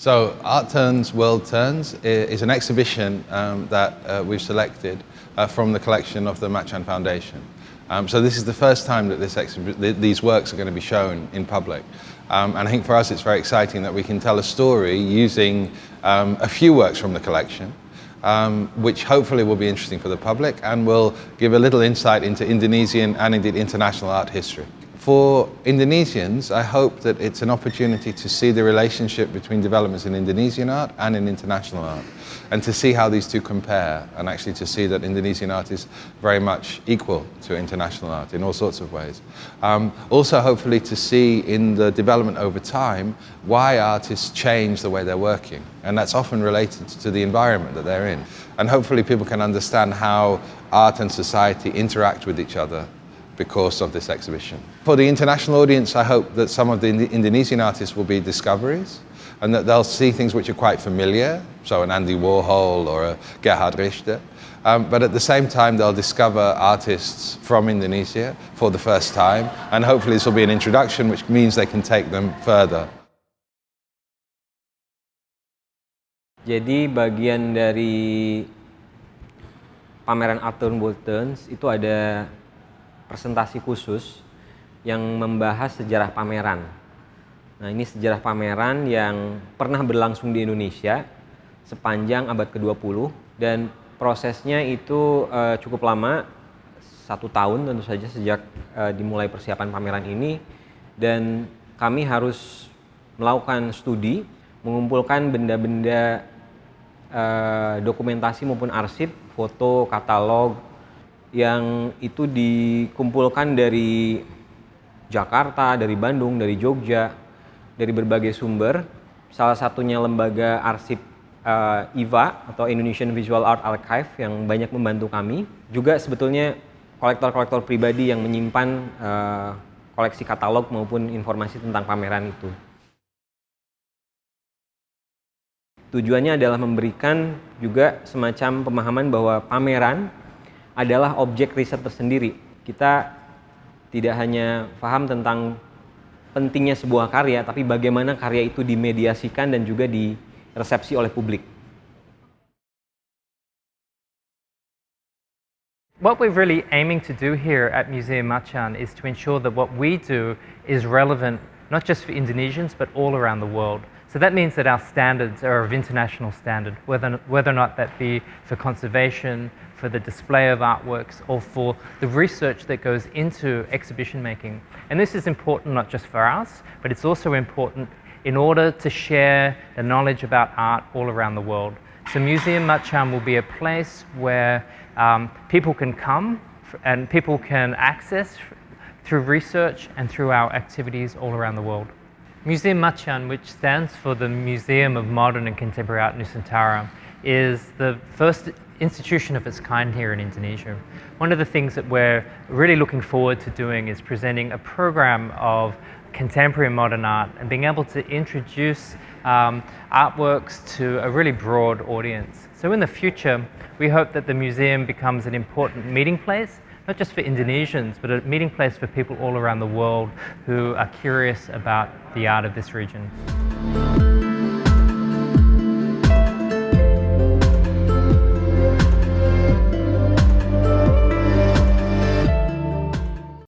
So Art Turns, World Turns is an exhibition that we've selected from the collection of the Machan Foundation. So this is the first time that these works are going to be shown in public. And I think for us it's very exciting that we can tell a story using a few works from the collection, which hopefully will be interesting for the public and will give a little insight into Indonesian and indeed international art history. For Indonesians, I hope that it's an opportunity to see the relationship between developments in Indonesian art and in international art, and to see how these two compare, and actually to see that Indonesian art is very much equal to international art in all sorts of ways. Also, hopefully, to see in the development over time why artists change the way they're working, and that's often related to the environment that they're in. And hopefully people can understand how art and society interact with each other because of this exhibition. For the international audience, I hope that some of the Indonesian artists will be discoveries, and that they'll see things which are quite familiar, so an Andy Warhol or a Gerhard Richter, but at the same time they'll discover artists from Indonesia for the first time, and hopefully this will be an introduction which means they can take them further. Jadi bagian dari pameran Art Turns, World Turns itu ada presentasi khusus yang membahas sejarah pameran. Nah, ini sejarah pameran yang pernah berlangsung di Indonesia sepanjang abad ke-20 dan prosesnya itu cukup lama, 1 tahun tentu saja sejak dimulai persiapan pameran ini, dan kami harus melakukan studi, mengumpulkan benda-benda dokumentasi maupun arsip, foto, katalog, yang itu dikumpulkan dari Jakarta, dari Bandung, dari Jogja, dari berbagai sumber. Salah satunya lembaga arsip IVA atau Indonesian Visual Art Archive yang banyak membantu kami. Juga sebetulnya kolektor-kolektor pribadi yang menyimpan koleksi katalog maupun informasi tentang pameran itu. Tujuannya adalah memberikan juga semacam pemahaman bahwa pameran adalah objek riset tersendiri. Kita tidak hanya paham tentang pentingnya sebuah karya, tapi bagaimana karya itu dimediasikan dan juga diresepsi oleh publik. What we're really aiming to do here at Museum Machan is to ensure that what we do is relevant not just for Indonesians but all around the world. So that means that our standards are of international standard, whether or not that be for conservation, for the display of artworks, or for the research that goes into exhibition making. And this is important not just for us, but it's also important in order to share the knowledge about art all around the world. So Museum Machan will be a place where people can come and people can access through research and through our activities all around the world. Museum Machan, which stands for the Museum of Modern and Contemporary Art Nusantara, is the first institution of its kind here in Indonesia. One of the things that we're really looking forward to doing is presenting a program of contemporary and modern art and being able to introduce artworks to a really broad audience. So in the future, we hope that the museum becomes an important meeting place, not just for Indonesians, but a meeting place for people all around the world who are curious about the art of this region.